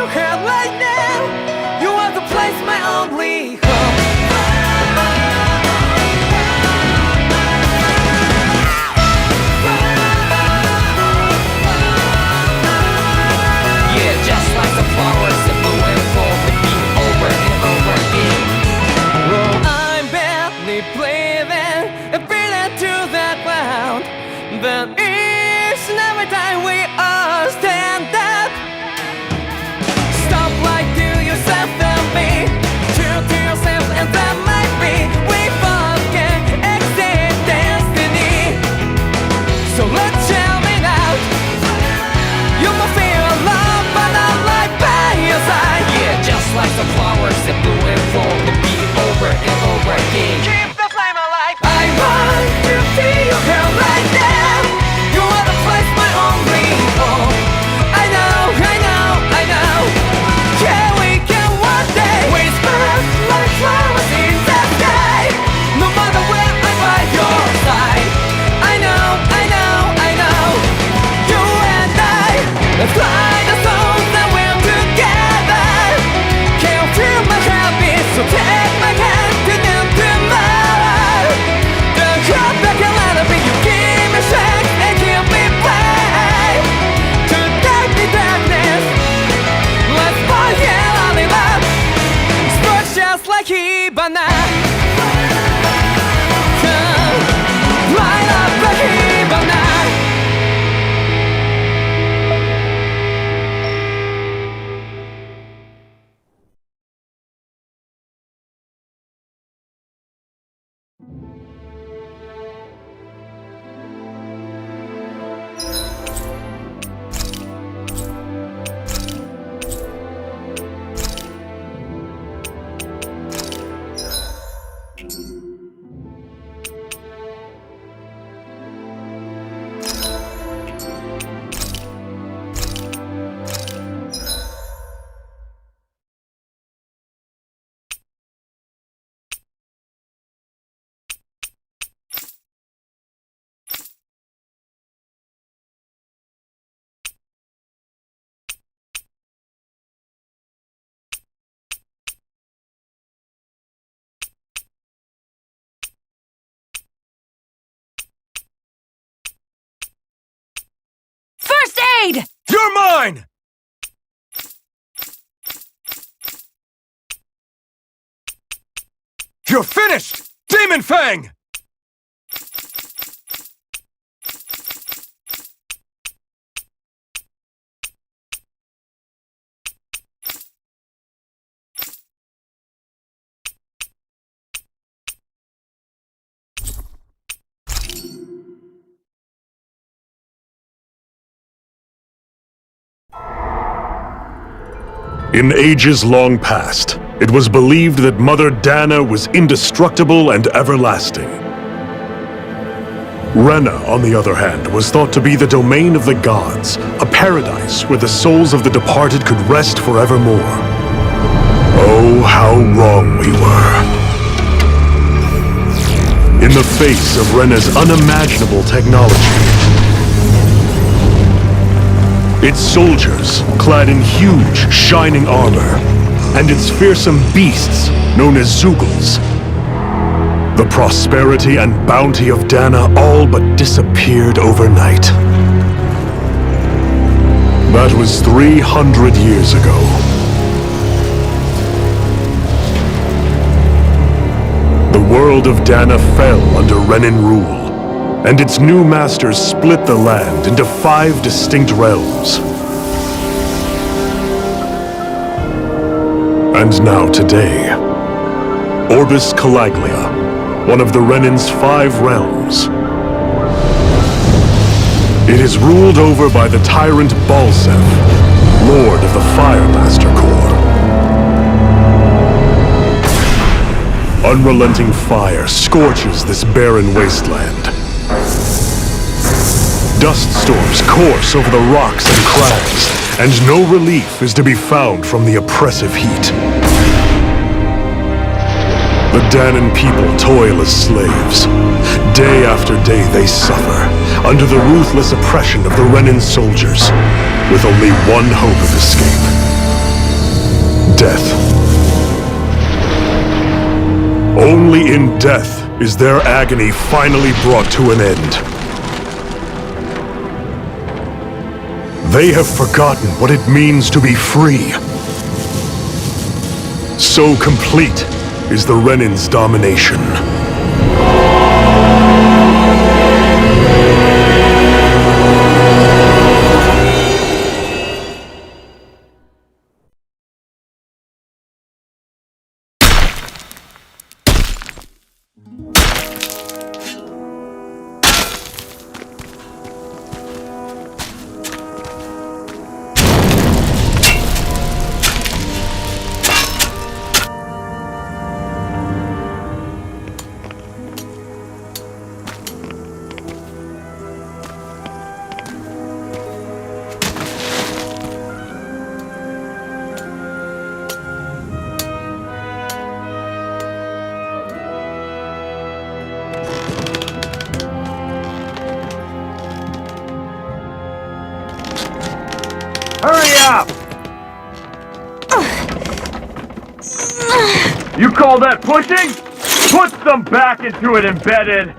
your head right now. You are the place, my only home. Yeah, just like the flowers that bloom and fall, repeat over and over again. Oh, I'm barely breathing and feeling to the ground, but each and every time we all stand up. Stop like to yourself and me, true to yourself, and that might be we both can exceed destiny. So let's tell me now, you must feel love, but I'm right by your side. Yeah, just like the flowers that bloom and fall, repeat over and over again. Keep the flame alive. I want to see you here right now. You are the place, my only home. I know, I know, I know. Yeah, we can one day whisper like flowers in the sky. No matter where I'm by your side. I know, I know, I know. You and I, let's fly the souls that we're together. Can't feel my heartbeat, so take my hand to them tomorrow. Don't come back and let it be. You give me strength and keep me brave. To dark the darkness, let's fall yeah, in love. Spark just like Hibana. Come, light up like Hibana. First aid! You're mine! You're finished! Demon Fang! In ages long past, it was believed that Mother Dana was indestructible and everlasting. Rena, on the other hand, was thought to be the domain of the gods, a paradise where the souls of the departed could rest forevermore. Oh, how wrong we were. In the face of Rena's unimaginable technology, its soldiers, clad in huge, shining armor, and its fearsome beasts, known as Zeugles. The prosperity and bounty of Dana all but disappeared overnight. That was 300 years ago. The world of Dana fell under Renan rule, and its new masters split the land into 5 distinct realms. And now today, Orbis Calaglia, one of the Renan's 5 realms. It is ruled over by the tyrant Balsef, Lord of the Fire Master Corps. Unrelenting fire scorches this barren wasteland. Dust storms course over the rocks and crags, and no relief is to be found from the oppressive heat. The Danan people toil as slaves. Day after day they suffer, under the ruthless oppression of the Renan soldiers, with only one hope of escape. death. Only in death is their agony finally brought to an end. They have forgotten what it means to be free. So complete is the Renin's domination. Hurry up! You call that pushing? Put some back into it, embedded!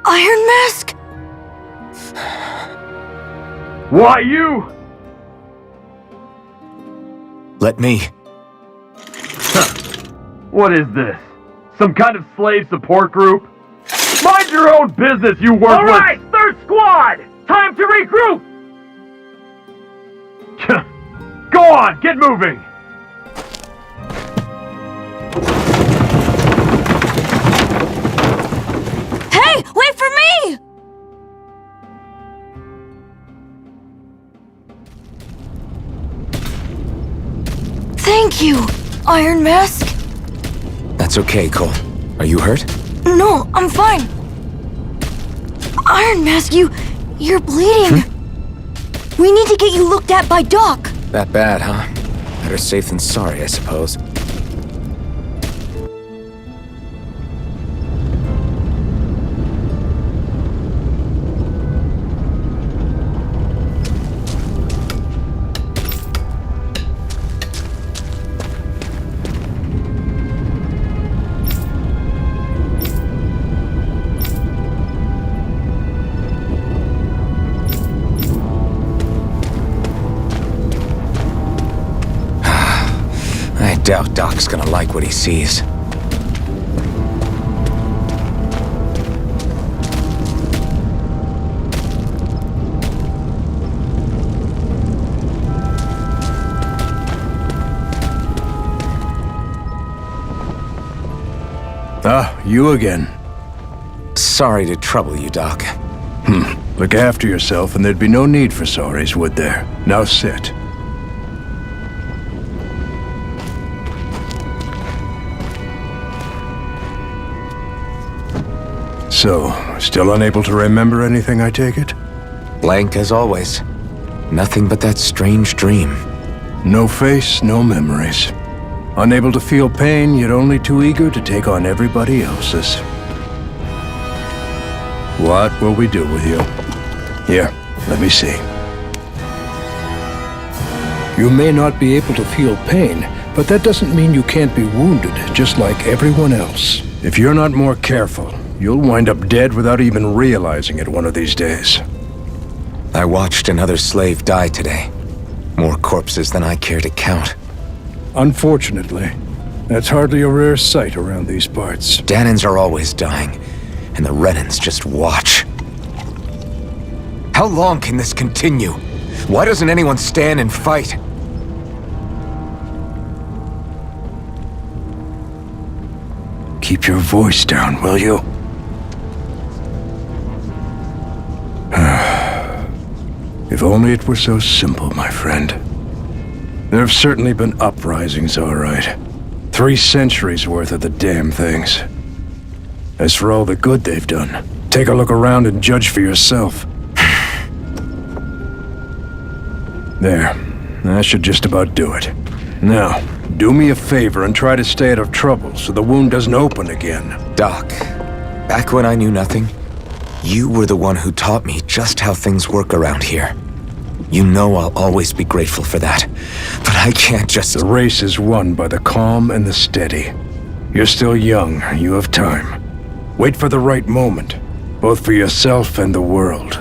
Iron Mask? Why you? Let me. What is this? Some kind of slave support group? Mind your own business, you worthless! Alright, third squad! Time to regroup! Go on, get moving! Hey, wait for me! Thank you, Iron Mask. That's okay, Cole. Are you hurt? No, I'm fine. Iron Mask, you're bleeding. We need to get you looked at by Doc. That bad, huh? Better safe than sorry, I suppose. I doubt Doc's gonna like what he sees. Ah, you again. Sorry to trouble you, Doc. Look after yourself and there'd be no need for sorries, would there? Now sit. So, still unable to remember anything, I take it? Blank as always. Nothing but that strange dream. No face, no memories. Unable to feel pain, yet only too eager to take on everybody else's. What will we do with you? Here, let me see. You may not be able to feel pain, but that doesn't mean you can't be wounded, just like everyone else. If you're not more careful, you'll wind up dead without even realizing it one of these days. I watched another slave die today. More corpses than I care to count. Unfortunately, that's hardly a rare sight around these parts. Danins are always dying, and the Renins just watch. How long can this continue? Why doesn't anyone stand and fight? Keep your voice down, will you? If only it were so simple, my friend. There have certainly been uprisings, all right. 3 centuries worth of the damn things. As for all the good they've done, take a look around and judge for yourself. There. That should just about do it. Now, do me a favor and try to stay out of trouble so the wound doesn't open again. Doc, Back when I knew nothing, you were the one who taught me just how things work around here. You know I'll always be grateful for that. But I can't just... The race is won by the calm and the steady. You're still young. You have time. Wait for the right moment, both for yourself and the world.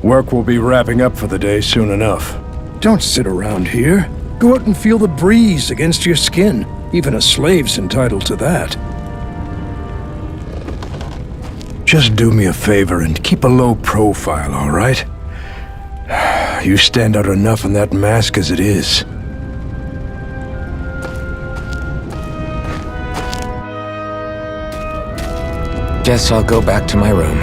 Work will be wrapping up for the day soon enough. Don't sit around here. Go out and feel the breeze against your skin. Even a slave's entitled to that. Just do me a favor and keep a low profile, all right? You stand out enough in that mask as it is. Guess I'll go back to my room.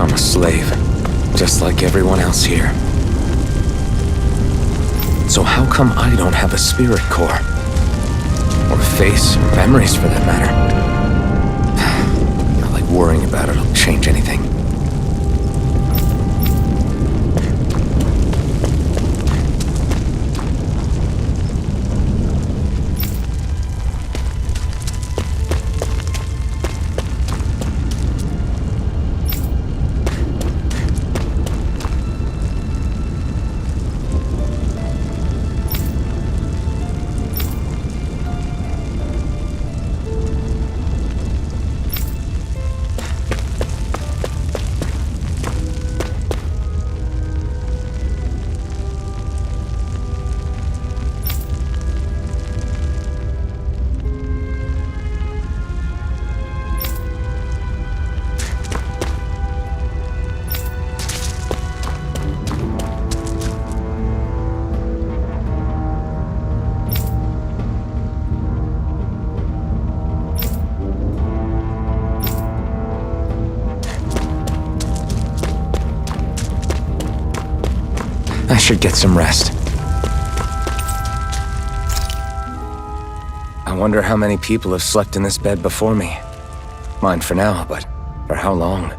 I'm a slave, just like everyone else here. So how come I don't have a spirit core? Or a face, or memories for that matter? Not like worrying about it'll change anything. I should get some rest. I wonder how many people have slept in this bed before me. Mine for now, but for how long?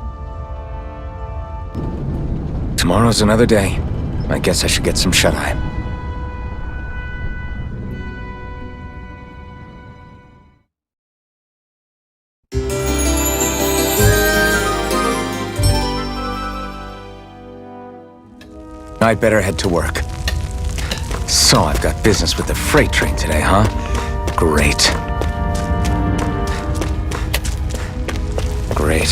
Tomorrow's another day. I guess I should get some shut-eye. I'd better head to work. So I've got business with the freight train today, huh? Great. Great.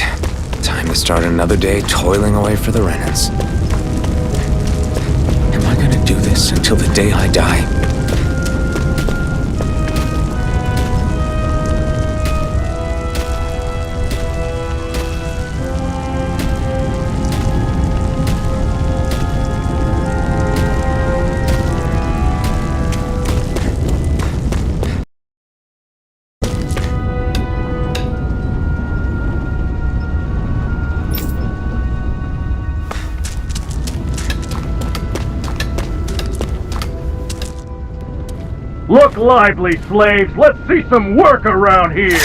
Time to start another day toiling away for the Renans. Am I gonna do this until the day I die? Look lively, slaves! Let's see some work around here!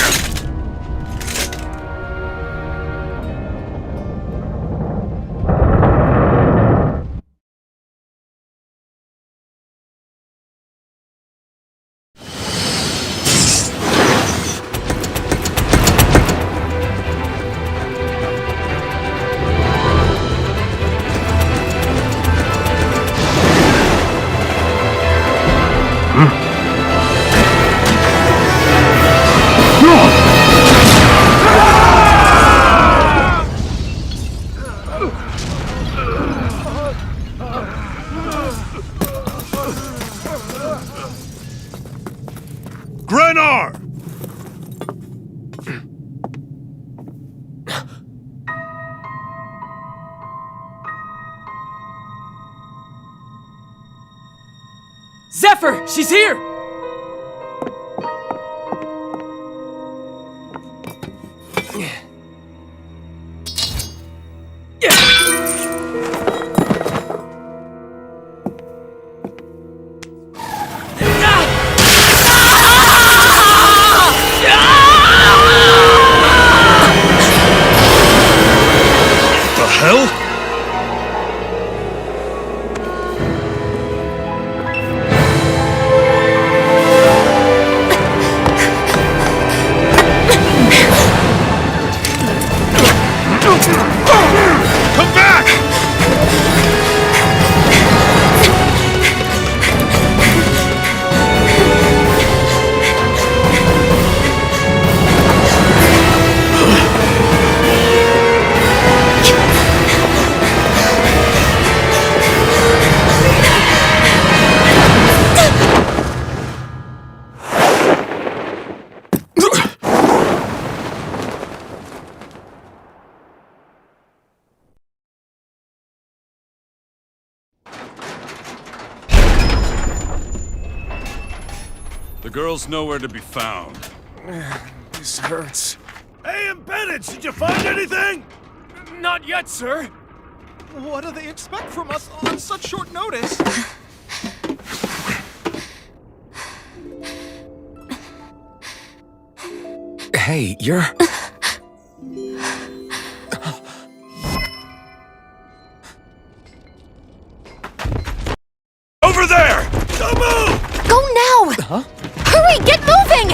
Jennifer! She's here! The hell? Come back! The girl's nowhere to be found. This hurts. Hey, embedded, did you find anything? Not yet, sir! What do they expect from us on such short notice? Hey, you're... Over there! Don't move! Go now! Huh? Hurry, get moving!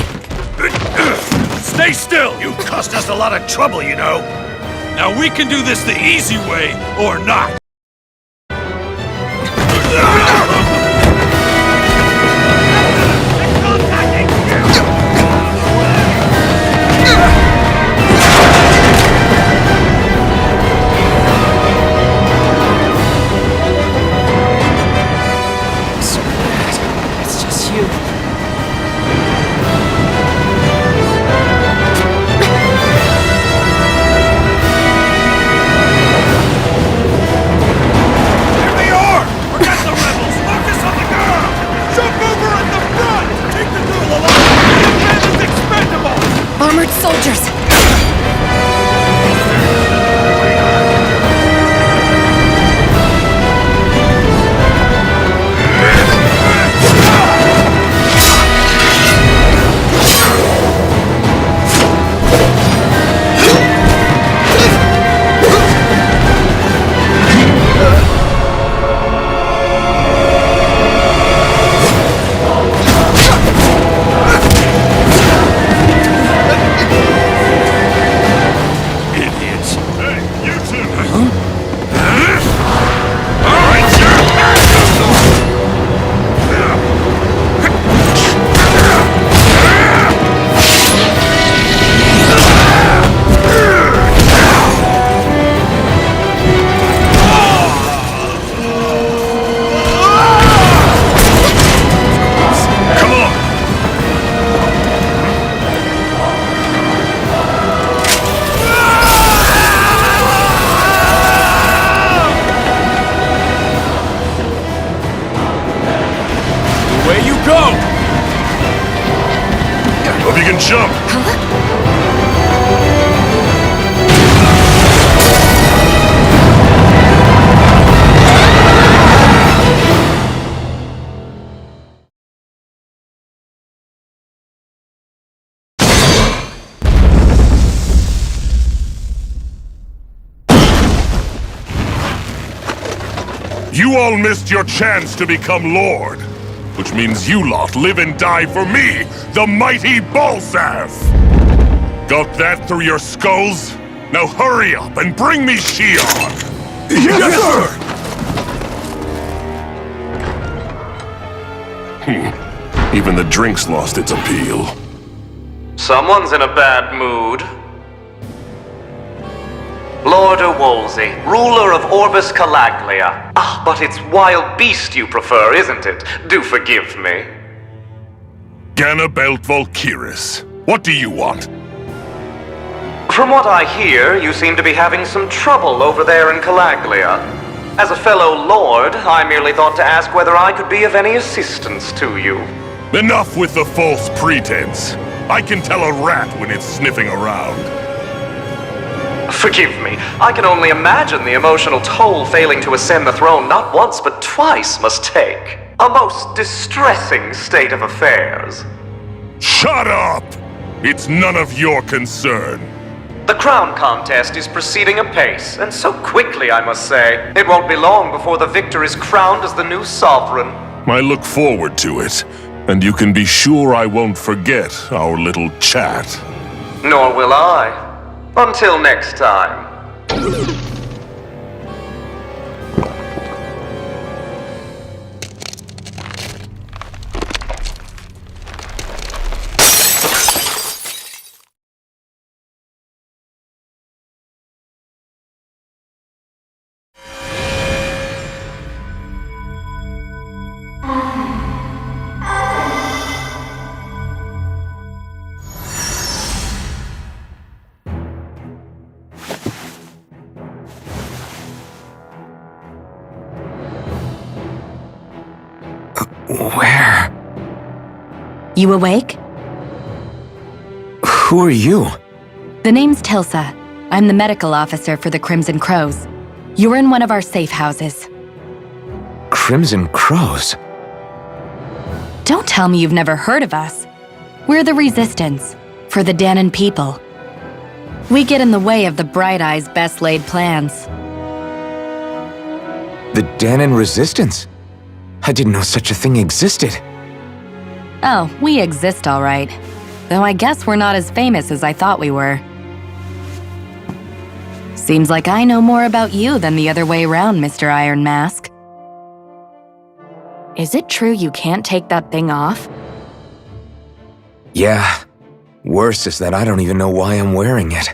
Stay still! You cost us a lot of trouble, you know. Now we can do this the easy way, or not. So bad. It's just you. Here they are! Forget the rebels! Focus on the girl! Jump over at the front! Take the girl alive! The man is expendable! Armored soldiers! Idiots! Hey, you two! All right, sir! Come on! Away you go! Hope you can jump! You all missed your chance to become Lord, which means you lot live and die for me, the mighty Balzath! Got that through your skulls? Now hurry up and bring me Shion! Yes, sir! Even the drink's lost its appeal. Someone's in a bad mood. Lord Wolsey, ruler of Orbis Calaglia. Ah, but it's wild beast you prefer, isn't it? Do forgive me. Ganabelt Volkiris, what do you want? From what I hear, you seem to be having some trouble over there in Calaglia. As a fellow lord, I merely thought to ask whether I could be of any assistance to you. Enough with the false pretense. I can tell a rat when it's sniffing around. Forgive me, I can only imagine the emotional toll failing to ascend the throne not once but twice must take. A most distressing state of affairs. Shut up! It's none of your concern. The crown contest is proceeding apace, and so quickly, I must say. It won't be long before the victor is crowned as the new sovereign. I look forward to it, and you can be sure I won't forget our little chat. Nor will I. Until next time. Where? You awake? Who are you? The name's Tilsa. I'm the medical officer for the Crimson Crows. You're in one of our safe houses. Crimson Crows? Don't tell me you've never heard of us. We're the Resistance, for the Danon people. We get in the way of the Bright Eye's best laid plans. The Danon Resistance? I didn't know such a thing existed. Oh, we exist all right. Though I guess we're not as famous as I thought we were. Seems like I know more about you than the other way around, Mr. Iron Mask. Is it true you can't take that thing off? Yeah. Worse is that I don't even know why I'm wearing it.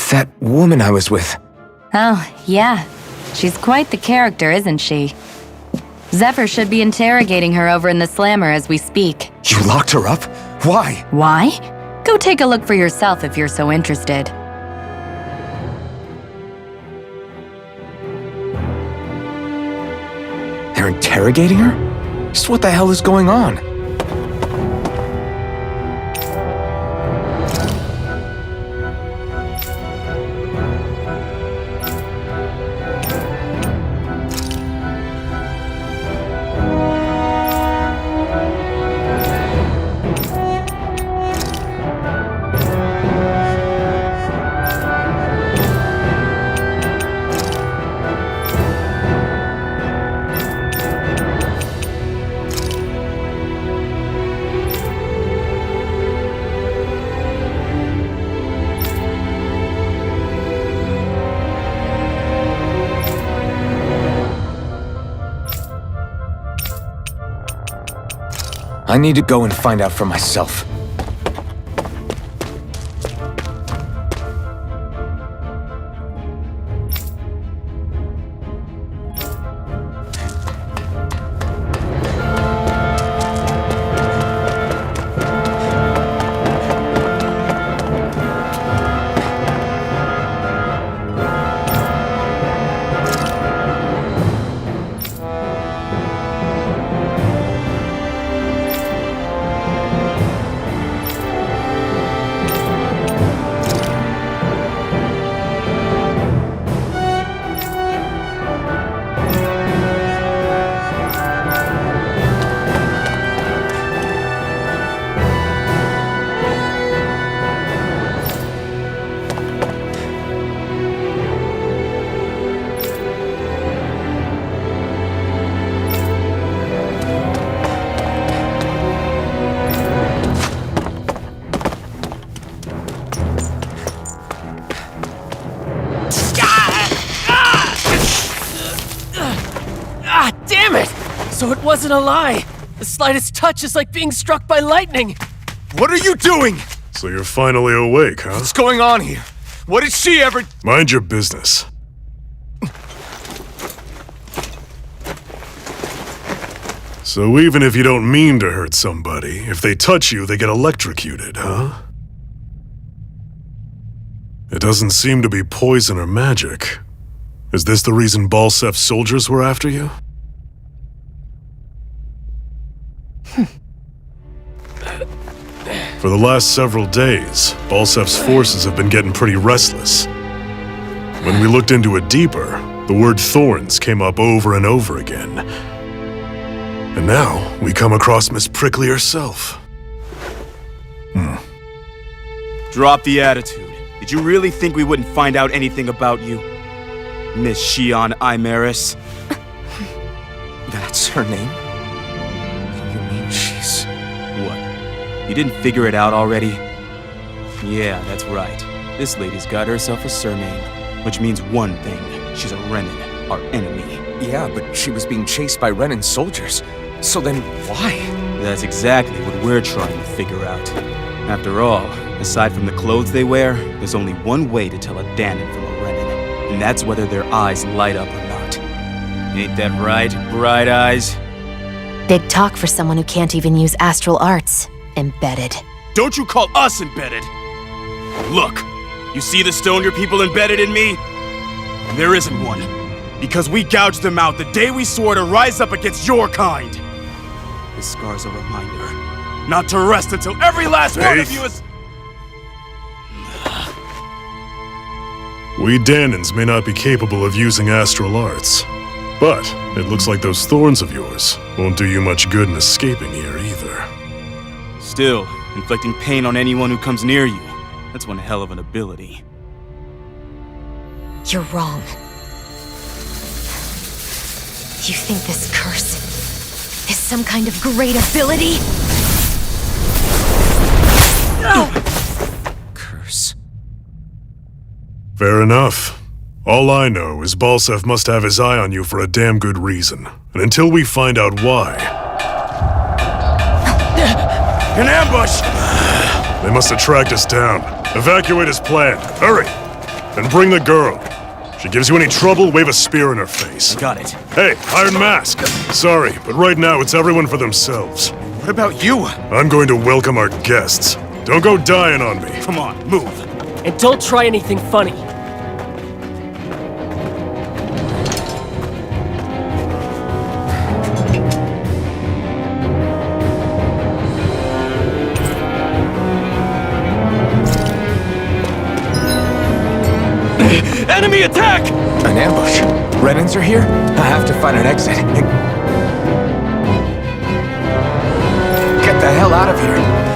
That woman I was with. Oh, yeah. She's quite the character, isn't she? Zephyr should be interrogating her over in the Slammer as we speak. You locked her up? Why? Why? Go take a look for yourself if you're so interested. They're interrogating her? Just what the hell is going on? I need to go and find out for myself. Damn it! So it wasn't a lie! The slightest touch is like being struck by lightning! What are you doing? So you're finally awake, huh? What's going on here? What did she ever... Mind your business. So even if you don't mean to hurt somebody, if they touch you, they get electrocuted, huh? It doesn't seem to be poison or magic. Is this the reason Balsef's soldiers were after you? For the last several days, Balsef's forces have been getting pretty restless. When we looked into it deeper, the word thorns came up over and over again. And now, we come across Miss Prickly herself. Drop the attitude. Did you really think we wouldn't find out anything about you? Miss Shion Imaris? That's her name? You mean she's... What? You didn't figure it out already? Yeah, that's right. This lady's got herself a surname, which means one thing. She's a Renin, our enemy. Yeah, but she was being chased by Renin soldiers. So then why? That's exactly what we're trying to figure out. After all, aside from the clothes they wear, there's only one way to tell a Danon from a Renin, and that's whether their eyes light up or not. Ain't that right, Bright Eyes? Big talk for someone who can't even use astral arts. Embedded. Don't you call us embedded! Look, you see the stone your people embedded in me? There isn't one. Because we gouged them out the day we swore to rise up against your kind. This scar's a reminder. Not to rest until every last one of you is... We Danons may not be capable of using astral arts, but it looks like those thorns of yours won't do you much good in escaping here either. Still, inflicting pain on anyone who comes near you, that's one hell of an ability. You're wrong. You think this curse is some kind of great ability? Curse. Fair enough. All I know is Balsef must have his eye on you for a damn good reason. And until we find out why... An ambush! They must have tracked us down. Evacuate as planned. Hurry! And bring the girl. She gives you any trouble, wave a spear in her face. Got it. Hey, Iron Mask! Sorry, but right now it's everyone for themselves. What about you? I'm going to welcome our guests. Don't go dying on me. Come on, move. And don't try anything funny. Enemy attack! An ambush. Renins are here? I have to find an exit. Get the hell out of here.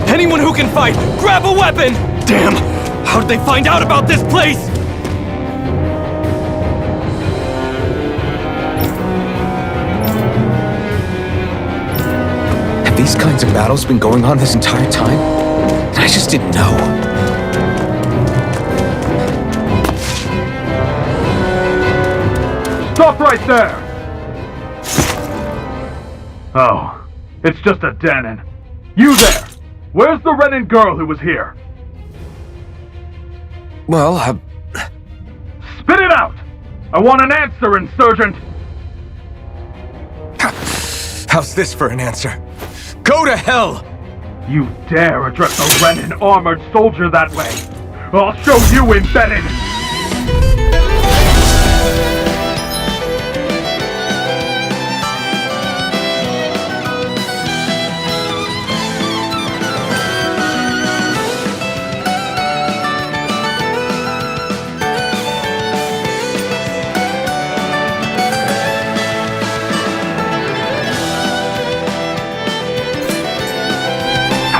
Anyone who can fight, grab a weapon! Damn! How did they find out about this place? Have these kinds of battles been going on this entire time? I just didn't know. Stop right there! Oh, it's just a Danon. You there! Where's the Renin girl who was here? Well, Spit it out! I want an answer, Insurgent! how's this for an answer? Go to hell! You dare address a Renin armored soldier that way? I'll show you, embedded!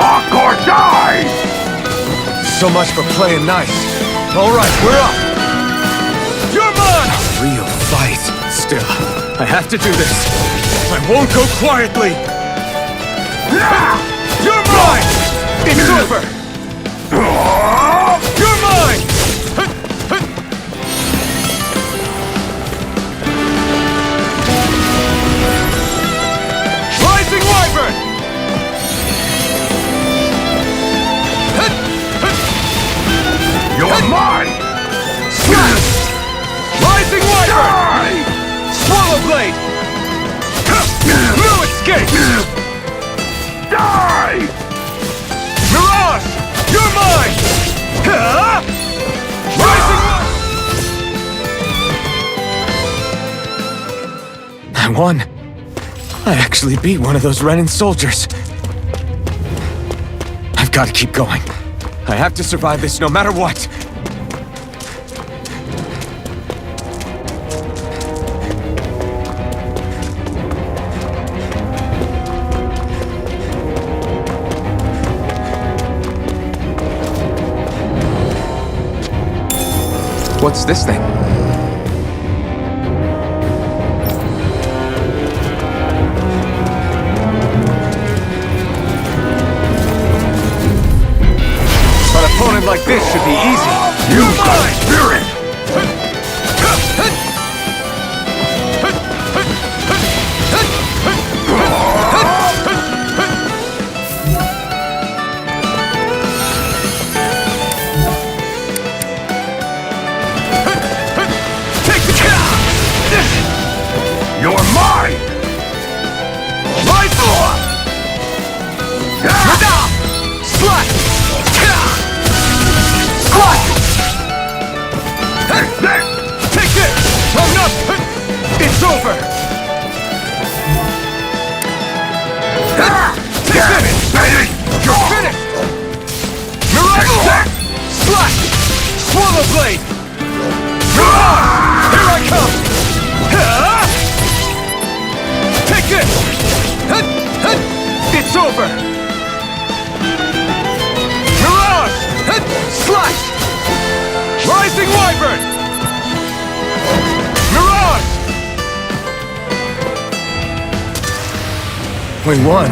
Talk or die! So much for playing nice. Alright, we're up! You're mine! A real fight. Still, I have to do this. I won't go quietly! You're mine! It's over! You're mine! escape! Die! Mirage! You're mine! Huh? Rising... I won. I actually beat one of those Renan soldiers. I've got to keep going. I have to survive this no matter what. What's this thing? An opponent like this should be easy. Use my spirit! You're mine! Rise up! Slash! Squat! Take this! I'm not... It's over! Take this! You're finished! Mirage! Slash! Swallow blade! Mirage! Here I come! Take this! It's over! Mirage! Slash! Rising Wyvern! Mirage! We won.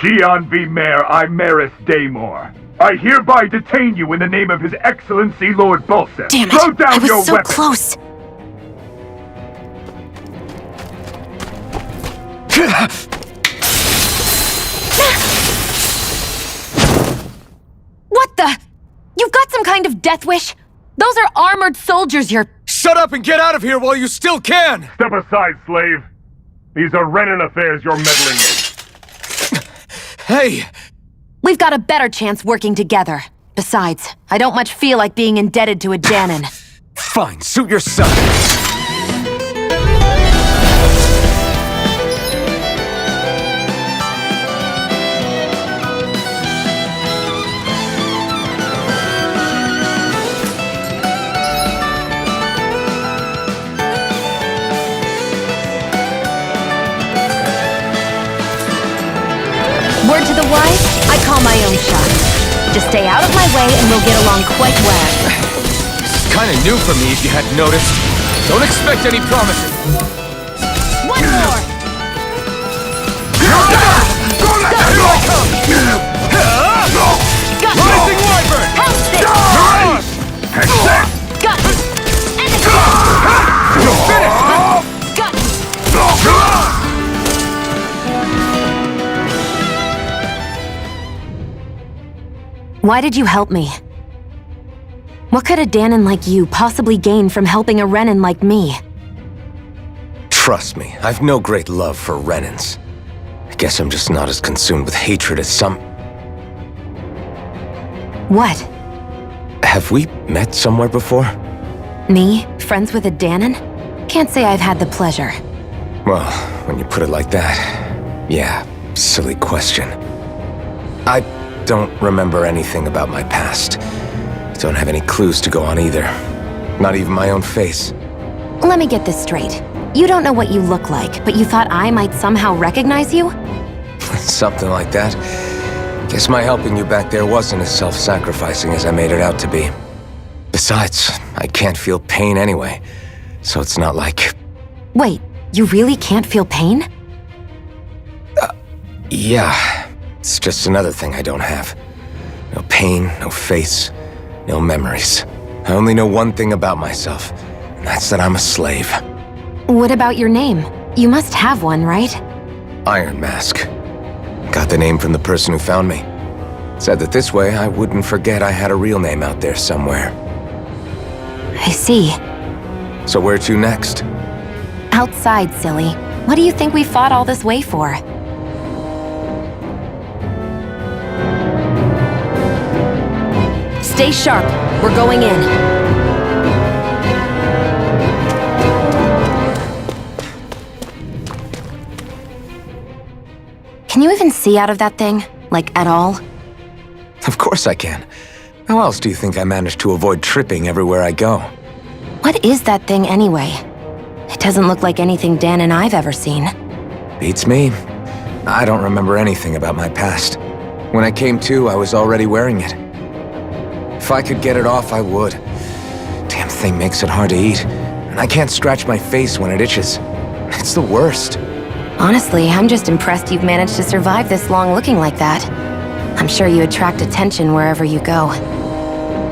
Xian V. Mayor Imaris Daymore. I hereby detain you in the name of His Excellency Lord Bolseth. Damn it! Throw down I was your so weapon. close! What the? You've got some kind of death wish? Those are armored soldiers you're... Shut up and get out of here while you still can! Step aside, slave. These are Renan affairs you're meddling in. Hey! We've got a better chance working together. Besides, I don't much feel like being indebted to a Danon. Fine, suit yourself. Word to the wise, I call my own shot. Just stay out of my way and we'll get along quite well. It's kinda new for me if you hadn't noticed. Don't expect any promises. One more! Here I come! Got Rising Wyvern! House this! Mirage! Got Enemy! You're finished! Got Why did you help me? What could a Danon like you possibly gain from helping a Renan like me? Trust me, I've no great love for Renans. I guess I'm just not as consumed with hatred as some... What? Have we met somewhere before? Me? Friends with a Danon? Can't say I've had the pleasure. Well, when you put it like that, yeah, silly question. I don't remember anything about my past. Don't have any clues to go on either. Not even my own face. Let me get this straight. You don't know what you look like, but you thought I might somehow recognize you? Something like that. Guess my helping you back there wasn't as self-sacrificing as I made it out to be. Besides, I can't feel pain anyway, so it's not like... Wait, you really can't feel pain? Yeah, it's just another thing I don't have. No pain, no face, no memories. I only know one thing about myself, and that's that I'm a slave. What about your name? You must have one, right? Iron Mask. Got the name from the person who found me. Said that this way I wouldn't forget I had a real name out there somewhere. I see. So where to next? Outside, silly. What do you think we fought all this way for? Stay sharp. We're going in. Can you even see out of that thing? Like, at all? Of course I can. How else do you think I managed to avoid tripping everywhere I go? What is that thing anyway? It doesn't look like anything Dan and I've ever seen. Beats me. I don't remember anything about my past. When I came to, I was already wearing it. If I could get it off, I would. Damn thing makes it hard to eat, and I can't scratch my face when it itches. It's the worst. Honestly, I'm just impressed you've managed to survive this long looking like that. I'm sure you attract attention wherever you go.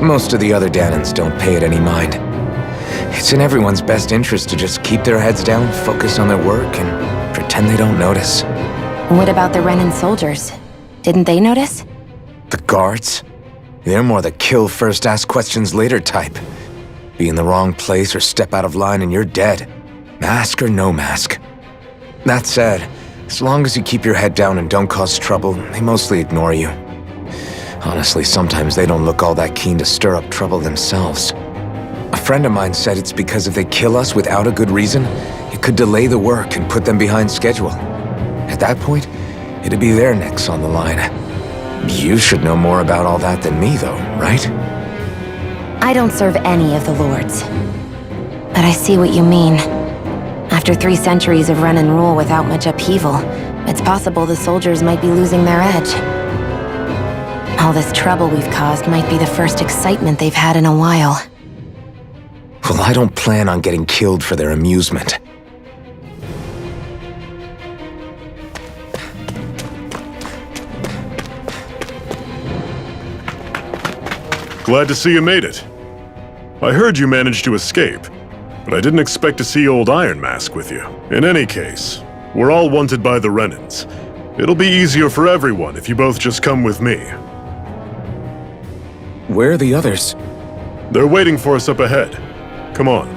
Most of the other Danans don't pay it any mind. It's in everyone's best interest to just keep their heads down, focus on their work, and pretend they don't notice. What about the Renan soldiers? Didn't they notice? The guards? They're more the kill first, ask questions later type. Be in the wrong place or step out of line and you're dead. Mask or no mask. That said, as long as you keep your head down and don't cause trouble, they mostly ignore you. Honestly, sometimes they don't look all that keen to stir up trouble themselves. A friend of mine said it's because if they kill us without a good reason, it could delay the work and put them behind schedule. At that point, it'd be their necks on the line. You should know more about all that than me, though, right? I don't serve any of the lords. But I see what you mean. After 3 centuries of Renan rule without much upheaval, it's possible the soldiers might be losing their edge. All this trouble we've caused might be the first excitement they've had in a while. Well, I don't plan on getting killed for their amusement. Glad to see you made it. I heard you managed to escape, but I didn't expect to see old Iron Mask with you. In any case, we're all wanted by the Renans. It'll be easier for everyone if you both just come with me. Where are the others? They're waiting for us up ahead. Come on.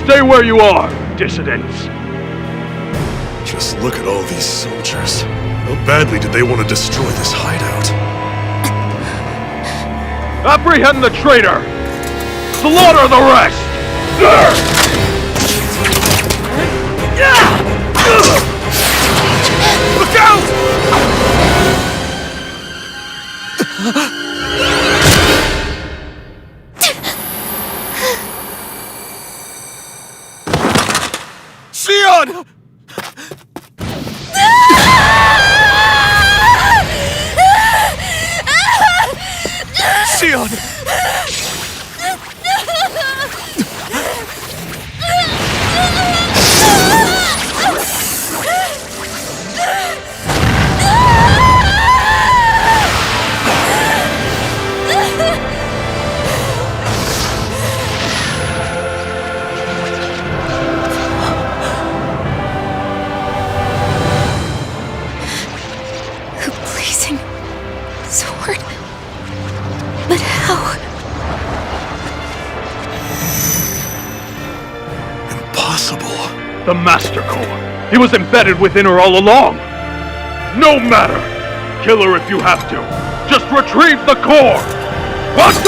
Stay where you are, dissidents. Just look at all these soldiers. How badly did they want to destroy this hideout? Apprehend the traitor! Slaughter the rest! Look out! Sion! Sion! Blazing sword. But how? Impossible. The Master Core. He was embedded within her all along. No matter. Kill her if you have to. Just retrieve the core. What's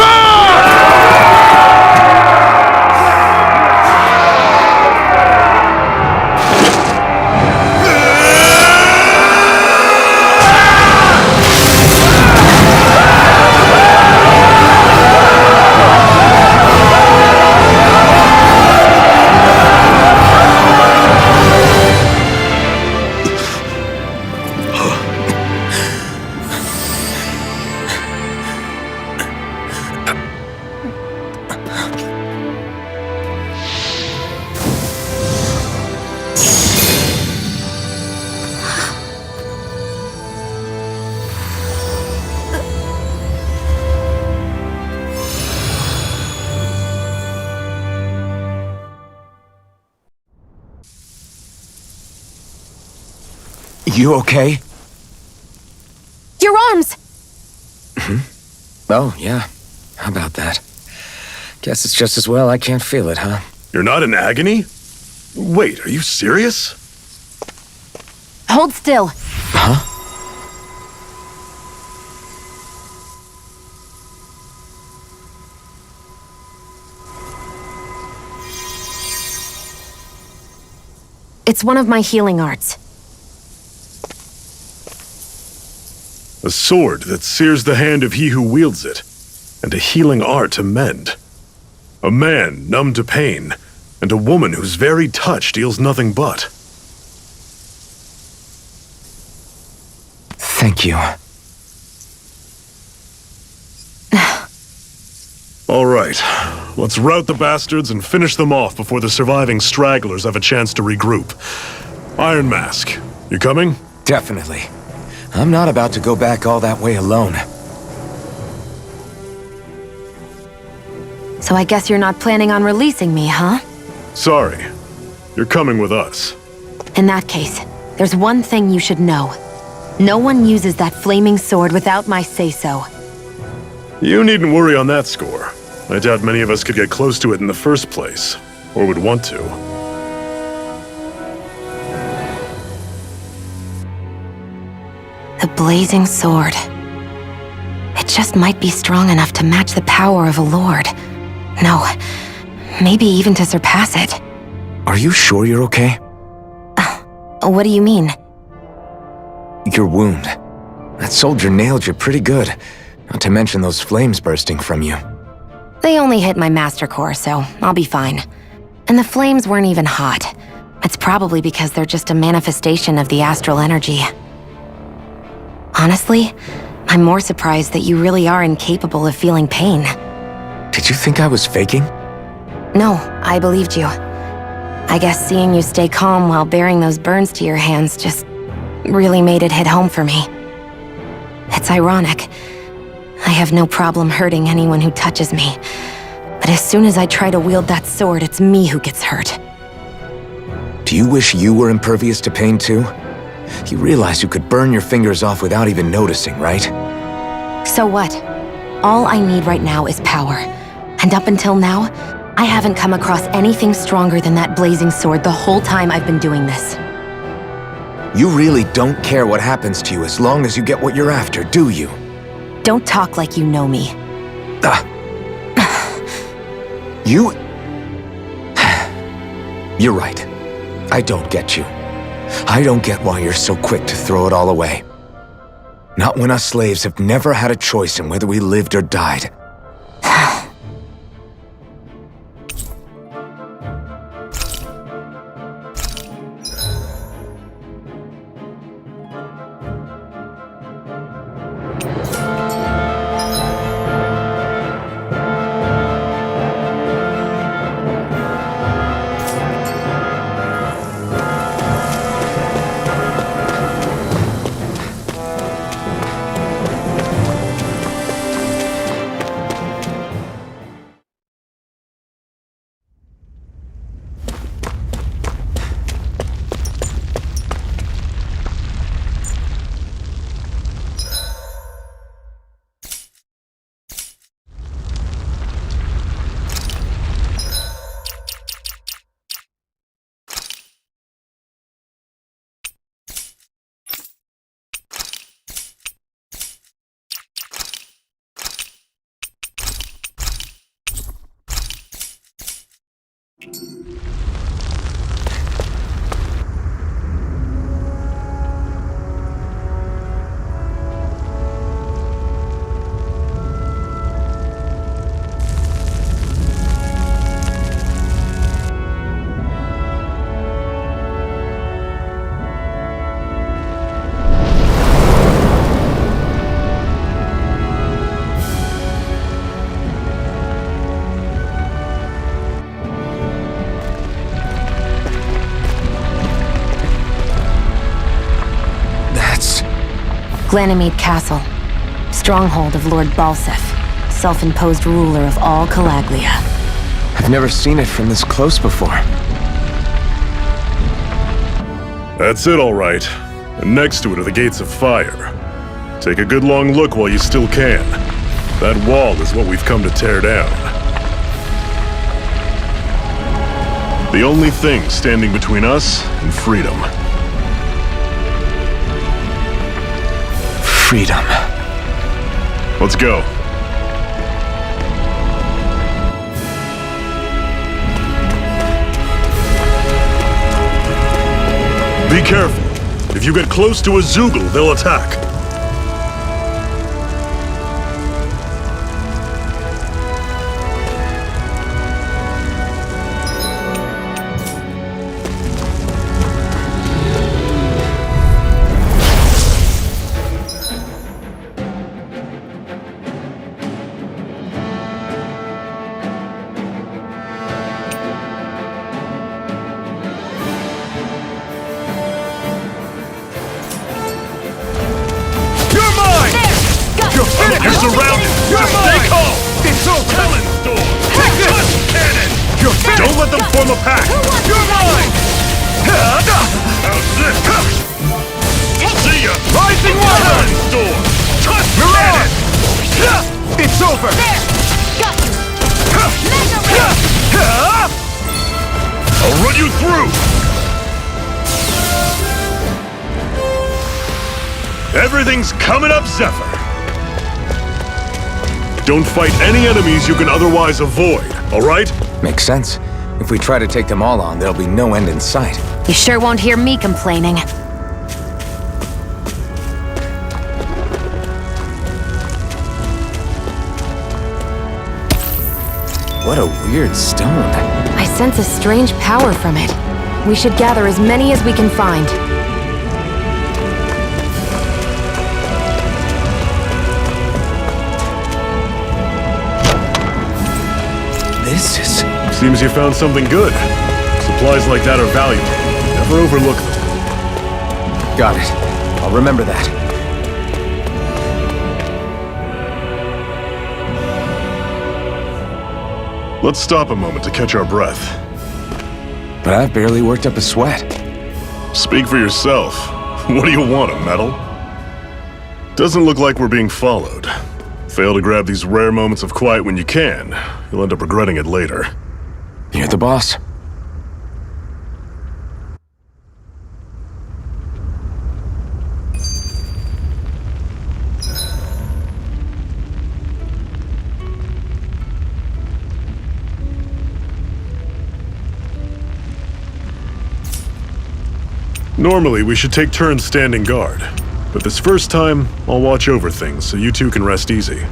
You okay? Your arms! Oh, yeah. How about that? Guess it's just as well I can't feel it, huh? You're not in agony? Wait, are you serious? Hold still. Huh? It's one of my healing arts. A sword that sears the hand of he who wields it, and a healing art to mend. A man numb to pain, and a woman whose very touch deals nothing but. Thank you. All right, let's rout the bastards and finish them off before the surviving stragglers have a chance to regroup. Iron Mask, you coming? Definitely. I'm not about to go back all that way alone. So I guess you're not planning on releasing me, huh? Sorry, you're coming with us. In that case, there's one thing you should know. No one uses that flaming sword without my say-so. You needn't worry on that score. I doubt many of us could get close to it in the first place, or would want to. The blazing sword. It just might be strong enough to match the power of a lord. No, maybe even to surpass it. Are you sure you're okay? What do you mean? Your wound. That soldier nailed you pretty good. Not to mention those flames bursting from you. They only hit my master core, so I'll be fine. And the flames weren't even hot. It's probably because they're just a manifestation of the astral energy. Honestly, I'm more surprised that you really are incapable of feeling pain. Did you think I was faking? No, I believed you. I guess seeing you stay calm while bearing those burns to your hands just really made it hit home for me. It's ironic. I have no problem hurting anyone who touches me. But as soon as I try to wield that sword, it's me who gets hurt. Do you wish you were impervious to pain too? You realize you could burn your fingers off without even noticing, right? So what? All I need right now is power. And up until now, I haven't come across anything stronger than that blazing sword the whole time I've been doing this. You really don't care what happens to you as long as you get what you're after, do you? Don't talk like you know me. You... You're right. I don't get you. I don't get why you're so quick to throw it all away. Not when us slaves have never had a choice in whether we lived or died. Ganymede Castle, stronghold of Lord Balsef, self-imposed ruler of all Calaglia. I've never seen it from this close before. That's it, all right. And next to it are the gates of fire. Take a good long look while you still can. That wall is what we've come to tear down. The only thing standing between us and freedom. Freedom. Let's go. Be careful. If you get close to a Zoogle, they'll attack. You're surrounded! Just stay calm! It's over! Talon's door! Touch cannon! Don't let them form a pack! You're mine! How's this? See ya! Rising water! Talon's door! Touch cannon! It's over! There! Got you! Mega Ray! I'll run you through! Everything's coming up, Zephyr! Don't fight any enemies you can otherwise avoid, alright? Makes sense. If we try to take them all on, there'll be no end in sight. You sure won't hear me complaining. What a weird stone. I sense a strange power from it. We should gather as many as we can find. This is... Seems you found something good. Supplies like that are valuable. Never overlook them. Got it. I'll remember that. Let's stop a moment to catch our breath. But I've barely worked up a sweat. Speak for yourself. What do you want, a medal? Doesn't look like we're being followed. Fail to grab these rare moments of quiet when you can. You'll end up regretting it later. You're the boss. Normally, we should take turns standing guard. But this first time, I'll watch over things so you two can rest easy.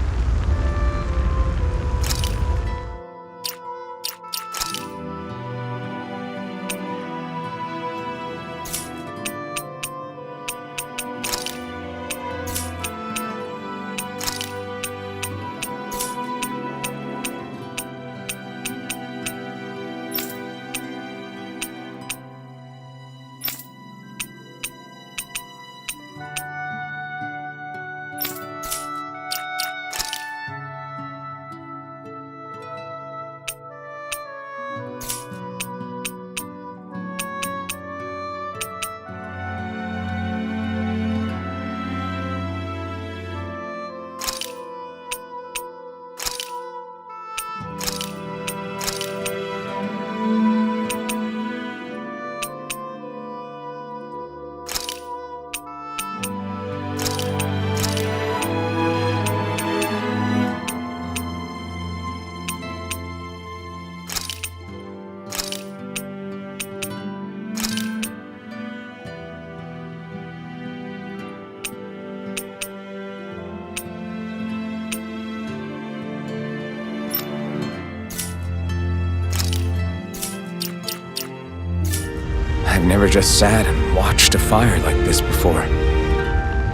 I've never just sat and watched a fire like this before.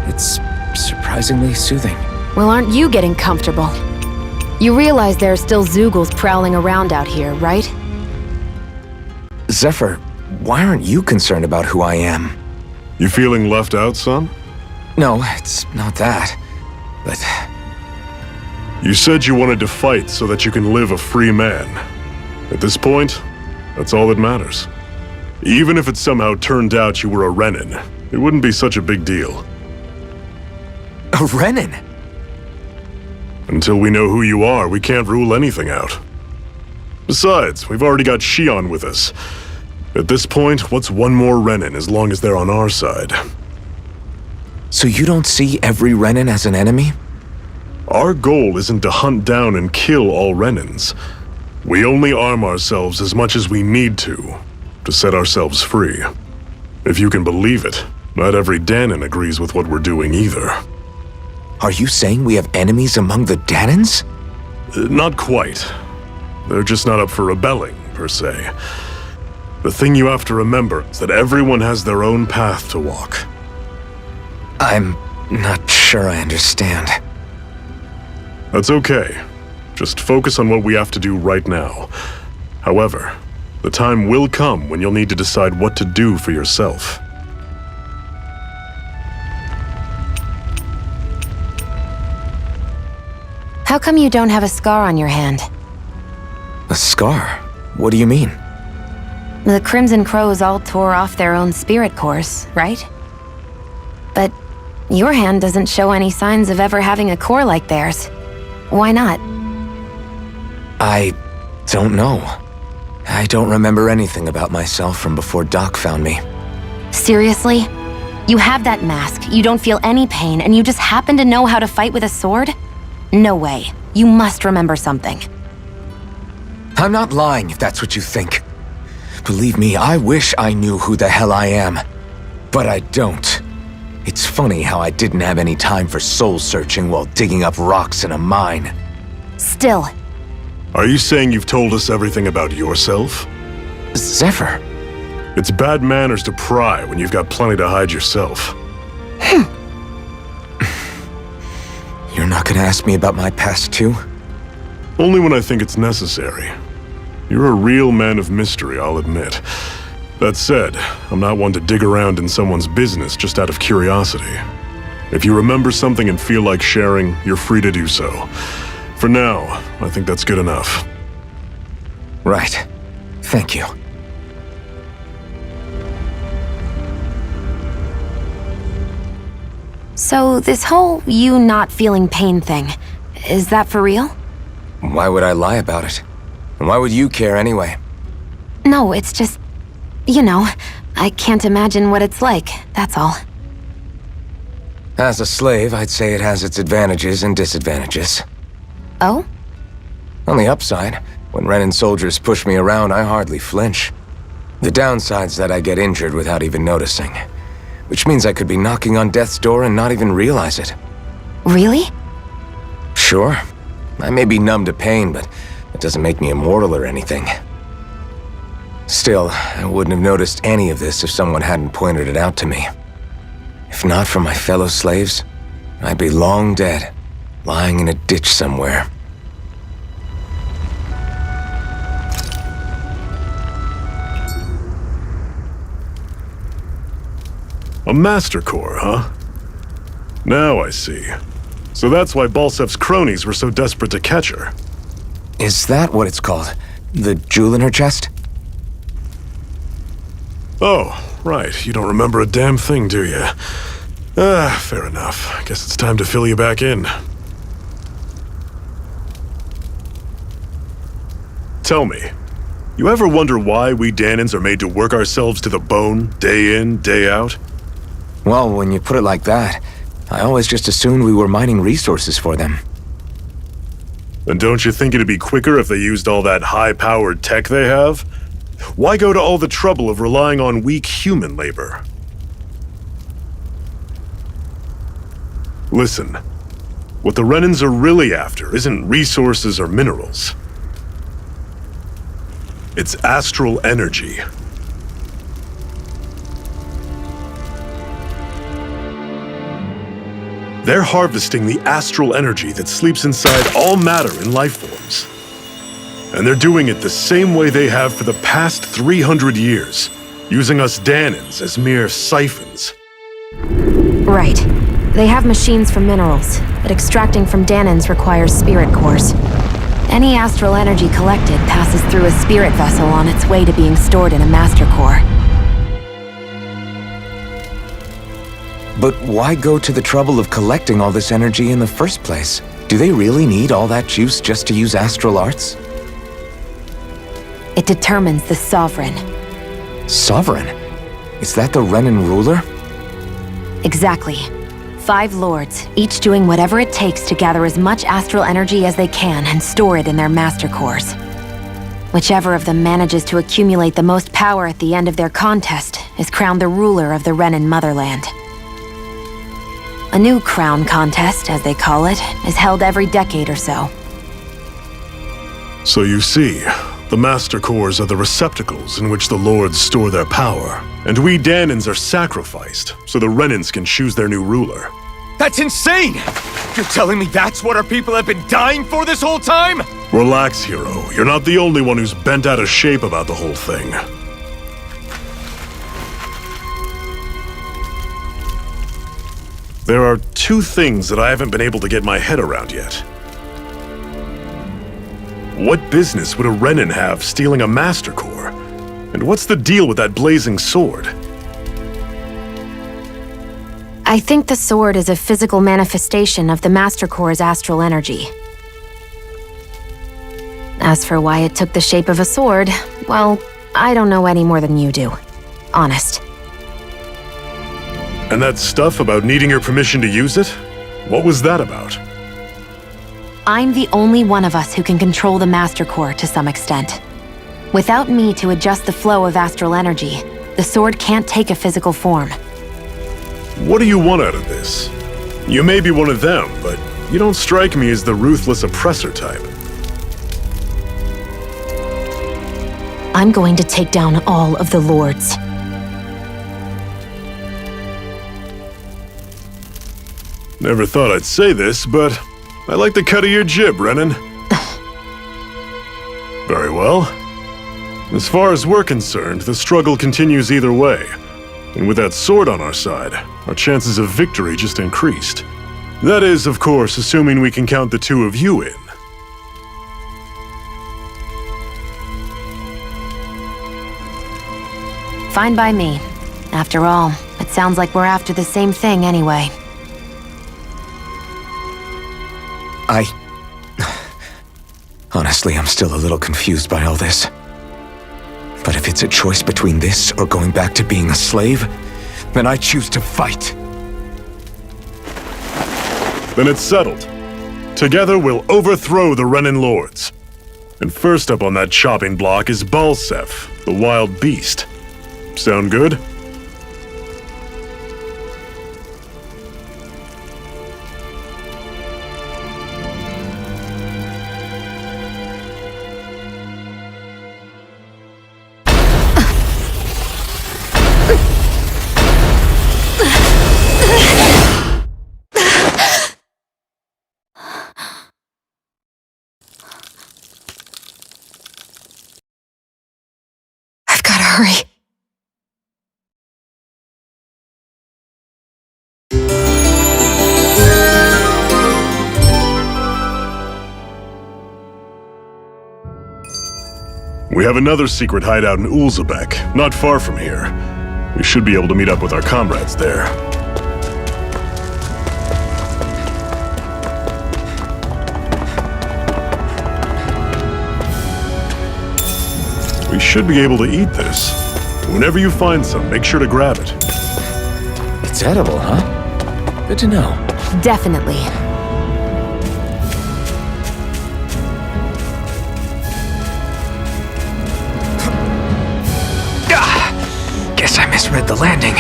It's surprisingly soothing. Well, aren't you getting comfortable? You realize there are still Zoogles prowling around out here, right? Zephyr, why aren't you concerned about who I am? You feeling left out, son? No, it's not that. But... You said you wanted to fight so that you can live a free man. At this point, that's all that matters. Even if it somehow turned out you were a Renin, It wouldn't be such a big deal. A Renin? Until we know who you are, we can't rule anything out. Besides, we've already got Shion with us. At this point, what's one more Renin as long as they're on our side? So you don't see every Renin as an enemy? Our goal isn't to hunt down and kill all Renins. We only arm ourselves as much as we need to set ourselves free. If you can believe it, not every Danon agrees with what we're doing either. Are you saying we have enemies among the Danons? Not quite. They're just not up for rebelling, per se. The thing you have to remember is that everyone has their own path to walk. I'm not sure I understand. That's okay. Just focus on what we have to do right now. However, the time will come when you'll need to decide what to do for yourself. How come you don't have a scar on your hand? A scar? What do you mean? The Crimson Crows all tore off their own spirit cores, right? But your hand doesn't show any signs of ever having a core like theirs. Why not? I don't know. I don't remember anything about myself from before Doc found me. Seriously? You have that mask, you don't feel any pain, and you just happen to know how to fight with a sword? No way. You must remember something. I'm not lying if that's what you think. Believe me, I wish I knew who the hell I am. But I don't. It's funny how I didn't have any time for soul searching while digging up rocks in a mine. Still. Are you saying you've told us everything about yourself? Zephyr. It's bad manners to pry when you've got plenty to hide yourself. You're not gonna ask me about my past too? Only when I think it's necessary. You're a real man of mystery, I'll admit. That said, I'm not one to dig around in someone's business just out of curiosity. If you remember something and feel like sharing, you're free to do so. For now, I think that's good enough. Right. Thank you. So this whole you not feeling pain thing, is that for real? Why would I lie about it? And why would you care anyway? No, it's just... You know, I can't imagine what it's like, that's all. As a slave, I'd say it has its advantages and disadvantages. Oh? On the upside, when Renin soldiers push me around, I hardly flinch. The downside's that I get injured without even noticing. Which means I could be knocking on death's door and not even realize it. Really? Sure. I may be numb to pain, but it doesn't make me immortal or anything. Still, I wouldn't have noticed any of this if someone hadn't pointed it out to me. If not for my fellow slaves, I'd be long dead, lying in a ditch somewhere. A Master Core, huh? Now I see. So that's why Balsef's cronies were so desperate to catch her. Is that what it's called? The jewel in her chest? Oh, right. You don't remember a damn thing, do you? Fair enough. I guess it's time to fill you back in. Tell me, you ever wonder why we Danons are made to work ourselves to the bone, day in, day out? Well, when you put it like that, I always just assumed we were mining resources for them. And don't you think it'd be quicker if they used all that high-powered tech they have? Why go to all the trouble of relying on weak human labor? Listen, what the Renins are really after isn't resources or minerals. It's astral energy. They're harvesting the astral energy that sleeps inside all matter in life forms. And they're doing it the same way they have for the past 300 years, using us Danons as mere siphons. Right. They have machines for minerals, but extracting from Danons requires spirit cores. Any astral energy collected passes through a spirit vessel on its way to being stored in a master core. But why go to the trouble of collecting all this energy in the first place? Do they really need all that juice just to use astral arts? It determines the Sovereign. Sovereign? Is that the Renan ruler? Exactly. 5 lords, each doing whatever it takes to gather as much astral energy as they can and store it in their master cores. Whichever of them manages to accumulate the most power at the end of their contest is crowned the ruler of the Renan motherland. A new crown contest, as they call it, is held every decade or so. So you see, the Master Cores are the receptacles in which the Lords store their power, and we Danans are sacrificed so the Renans can choose their new ruler. That's insane! You're telling me that's what our people have been dying for this whole time? Relax, hero. You're not the only one who's bent out of shape about the whole thing. There are 2 things that I haven't been able to get my head around yet. What business would a Renan have stealing a Master Core? And what's the deal with that blazing sword? I think the sword is a physical manifestation of the Master Core's astral energy. As for why it took the shape of a sword, well, I don't know any more than you do. Honest. And that stuff about needing your permission to use it? What was that about? I'm the only one of us who can control the Master Core to some extent. Without me to adjust the flow of astral energy, the sword can't take a physical form. What do you want out of this? You may be one of them, but you don't strike me as the ruthless oppressor type. I'm going to take down all of the lords. Never thought I'd say this, but I like the cut of your jib, Renan. Very well. As far as we're concerned, the struggle continues either way. And with that sword on our side, our chances of victory just increased. That is, of course, assuming we can count the 2 of you in. Fine by me. After all, it sounds like we're after the same thing anyway. Honestly, I'm still a little confused by all this. But if it's a choice between this or going back to being a slave, then I choose to fight. Then it's settled. Together we'll overthrow the Renan Lords. And first up on that chopping block is Balsef, the wild beast. Sound good? I've gotta hurry. We have another secret hideout in Ulzebek, not far from here. We should be able to meet up with our comrades there. We should be able to eat this. Whenever you find some, make sure to grab it. It's edible, huh? Good to know. Definitely. Guess I misread the landing.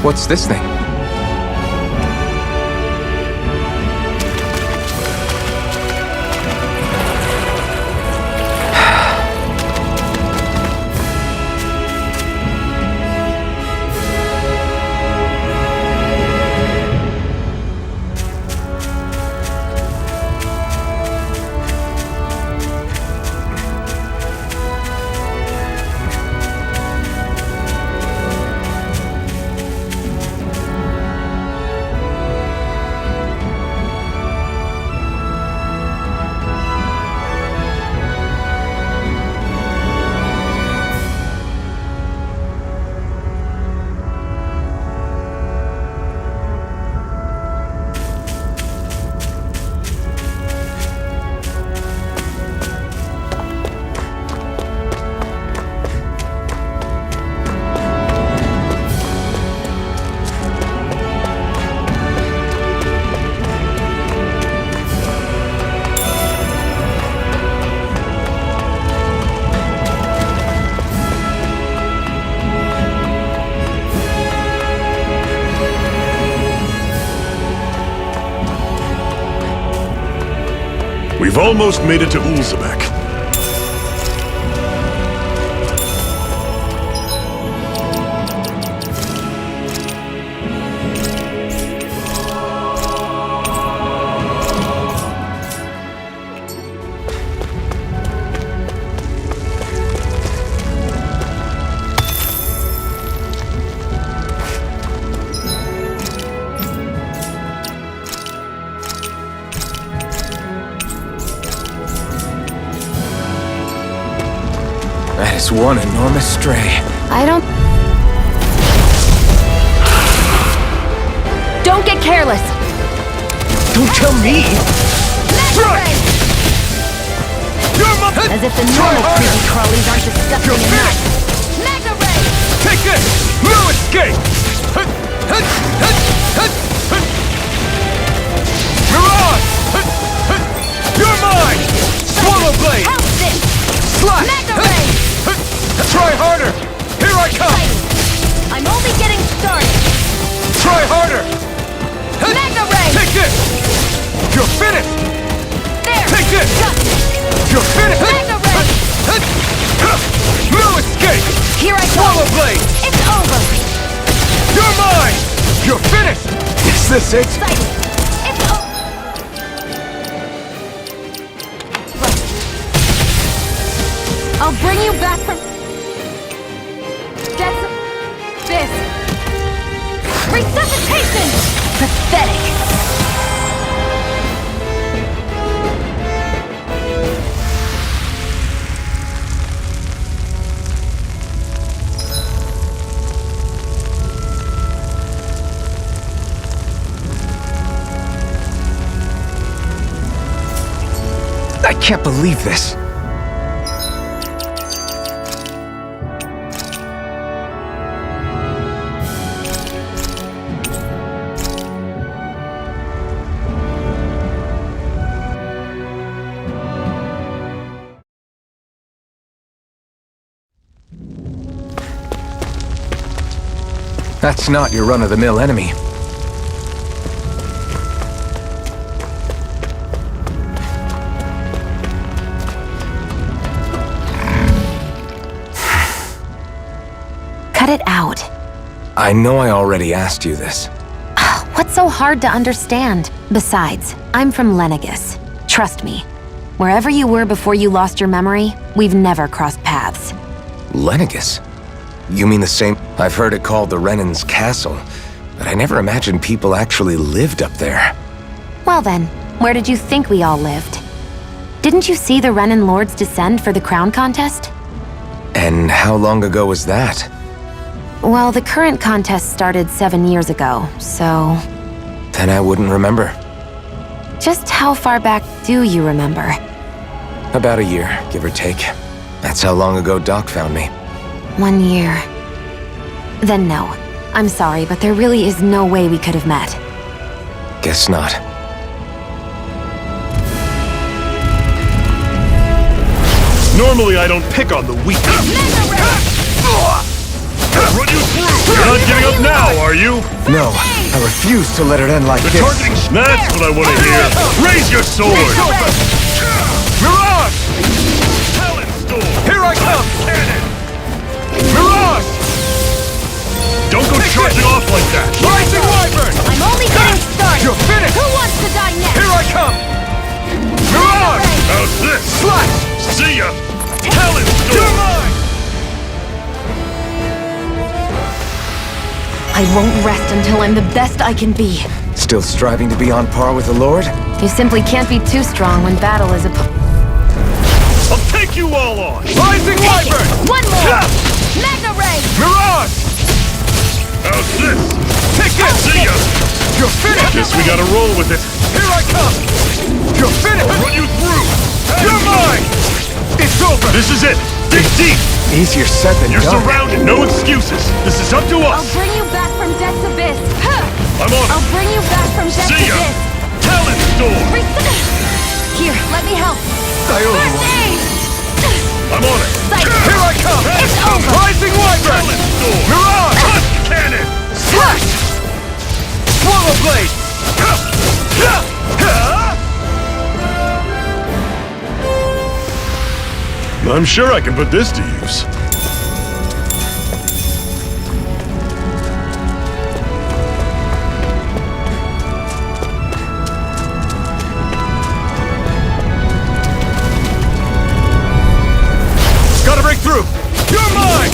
What's this thing? We've almost made it to Ulzebek. That is one enormous stray. I don't... Don't get careless! Don't tell me! As if the normal creepy crawlies aren't disgusting enough! Mega Ray! Take this! No escape! Mirage! You're mine! Swallow blade! Help this! Slash! Mega Ray! Try harder! Here I come! I'm only getting started! Try harder! Mega Ray! Take this! You're finished! There! Take this! Got it! You're finished! Mega Ray! No escape! Here I go! Swallow blade! It's over! You're mine! You're finished! Is this it? Exciting! It's over! I'll bring you back from... That's... this... Resuscitation! Pathetic! I can't believe this. That's not your run-of-the-mill enemy. Cut it out. I know I already asked you this. What's so hard to understand? Besides, I'm from Lenegus. Trust me. Wherever you were before you lost your memory, we've never crossed paths. Lenegus? You mean the same? I've heard it called the Renan's Castle, but I never imagined people actually lived up there. Well then, where did you think we all lived? Didn't you see the Renan Lords descend for the crown contest? And how long ago was that? Well, the current contest started 7 years ago, so... Then I wouldn't remember. Just how far back do you remember? About a year, give or take. That's how long ago Doc found me. 1 year. Then no. I'm sorry, but there really is no way we could have met. Guess not. Normally I don't pick on the weak. Run you through! You're not giving up now, are you? No, I refuse to let it end like The this. targeting... That's what I want to hear! Raise your sword! Mirage! Talent storm! Here I come! Cannon! Mirage! Don't go charging off like that! Rising Wyvern! I'm only getting started! You're finished! Who wants to die next? Here I come! Mirage! How's this? Slash! See ya! Talent You're storm! mine! I won't rest until I'm the best I can be. Still striving to be on par with the Lord? You simply can't be too strong when battle is I'll take you all on! Rising Wyvern! One more! Mega Ray! Mirage! How's this? Take it! See ya! You're finished! Guess we gotta roll with it. Here I come! You're finished! I'll run you through! You're mine! It's over! This is it! Dig deep! Easier said than You're done. surrounded! No excuses! This is up to I'll us! bring you back from death's abyss! I'm on I'll it! bring you back from death's See ya! abyss! Talent storm! Here, let me help! First aid! I'm on it! Here I come! It's over! Rising Wyvern! Talent storm! Mirage! Husk cannon! Slash! Swallow blade! I'm sure I can put this to use. Gotta break through! You're mine!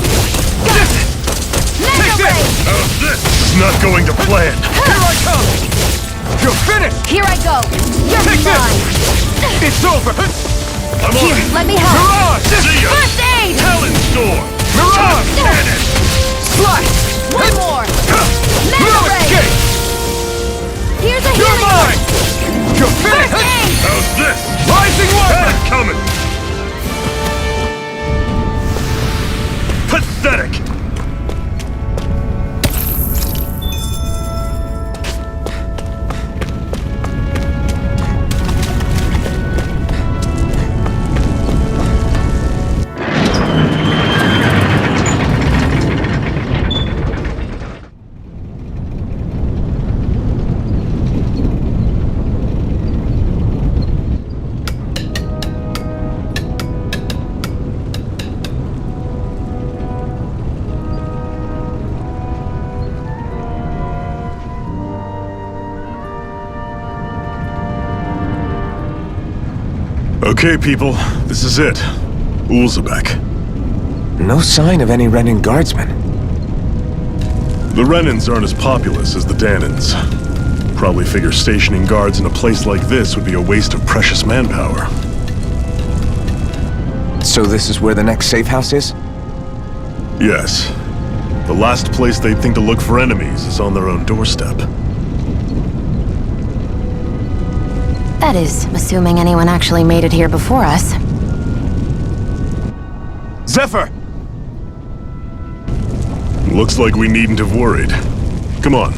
Mega Ray! How's this? This is not going to plan. Here I come! You're finished! Here I go! You're Take this! mine! It's over! I'm on Here, it. let me help! Mirage! See ya. First aid! Talon Storm. Mirage! Cannon. Slice! One more! No Mega Ray! escape! Here's a You're healing mine! You're First finished! aid! How's this? Rising water! Head coming. Pathetic. Okay, people, this is it. Ulzebek. No sign of any Renin guardsmen. The Renins aren't as populous as the Danans. Probably figure stationing guards in a place like this would be a waste of precious manpower. So this is where the next safe house is? Yes. The last place they'd think to look for enemies is on their own doorstep. That is, assuming anyone actually made it here before us. Zephyr! Looks like we needn't have worried. Come on,